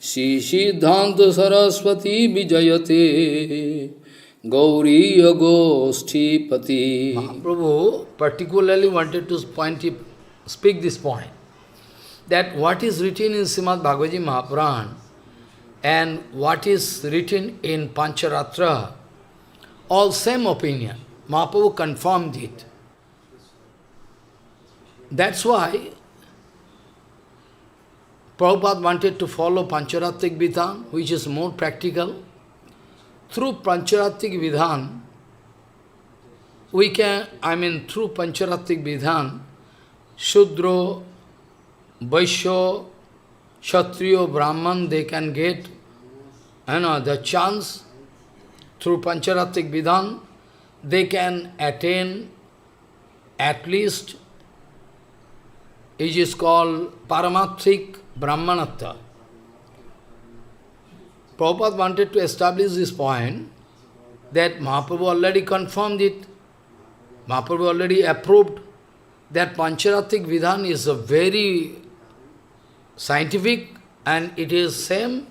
Shri Siddhanta Saraswati Vijayate Gauriya Goshti Pati. Mahaprabhu particularly wanted to speak this point, that what is written in Srimad Bhagavad Mahapuran and what is written in Pāñcarātrika, all same opinion. Mahaprabhu confirmed it. That's why Prabhupada wanted to follow Pāñcarātrika-Vidhāna, which is more practical. Through Pāñcarātrika-Vidhāna, through Pāñcarātrika-Vidhāna, Shudra, Vaishya, Kshatriya, Brahman, they can get the chance. Through Pāñcarātrika-Vidhāna, they can attain at least, it is called Paramārthika Brahmanatva. Prabhupada wanted to establish this point, that Mahaprabhu already confirmed it, Mahaprabhu already approved, that Pāñcarātrika-Vidhāna is a very scientific, and it is same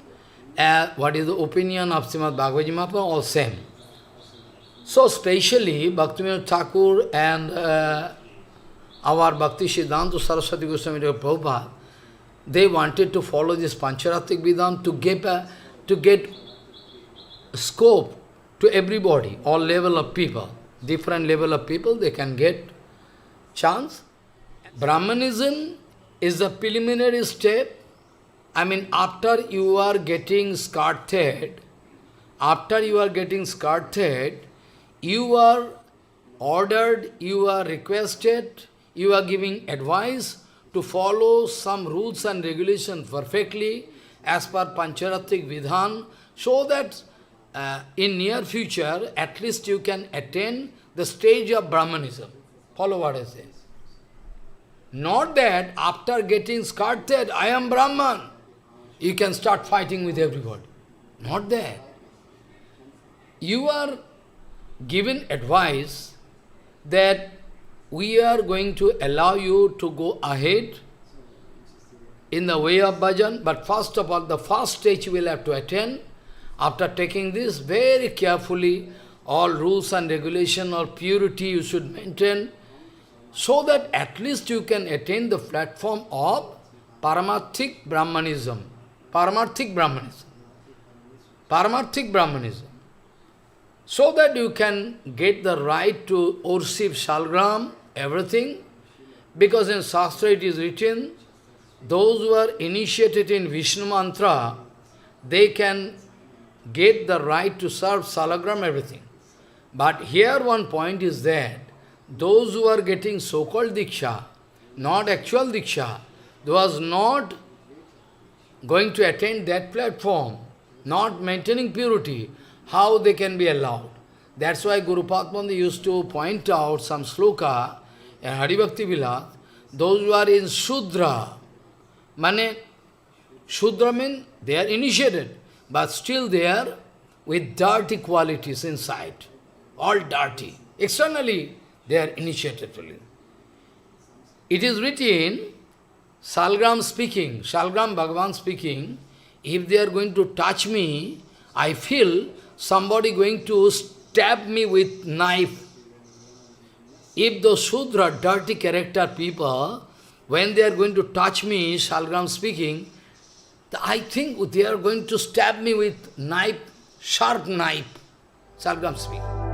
as what is the opinion of Srimad Bhagavad Mahaprabhu, all same. So specially Bhaktivinoda Thakur and our Bhakti Siddhanta Saraswati Goswami Prabhupada, they wanted to follow this Pāñcarātrika-Vidhāna to get scope to everybody, all level of people, different level of people, they can get chance. Brahmanism is the preliminary step. After you are getting started, you are ordered, you are requested, you are giving advice to follow some rules and regulations perfectly as per Pāñcarātrika-Vidhāna, so that in near future, at least you can attain the stage of Brahmanism. Follow what I say. Not that after getting started, I am Brahman, you can start fighting with everybody. Not that. You are given advice that we are going to allow you to go ahead in the way of bhajan, but first of all, the first stage you will have to attain. After taking this very carefully, all rules and regulation, all purity you should maintain, so that at least you can attain the platform of Paramārthika Brahmanism. Paramārthika Brahmanism. Paramārthika Brahmanism. So that you can get the right to worship Shalgram, everything, because in Shastra it is written, those who are initiated in Vishnu Mantra, they can get the right to serve Salagram, everything. But here one point is that those who are getting so-called Diksha, not actual Diksha, those not going to attain that platform, not maintaining purity, how they can be allowed? That's why Guru Padma used to point out some sloka in Haribhakti Vilas, those who are in Shudra, Shudra means they are initiated, but still they are with dirty qualities inside, all dirty. Externally, they are initiated. It is written, Salgram speaking, Shalgram Bhagavan speaking, if they are going to touch me, I feel somebody going to stab me with knife. If those Shudra, dirty character people, when they are going to touch me, Shalgram speaking, I think they are going to stab me with knife, sharp knife, Shalgram speaking.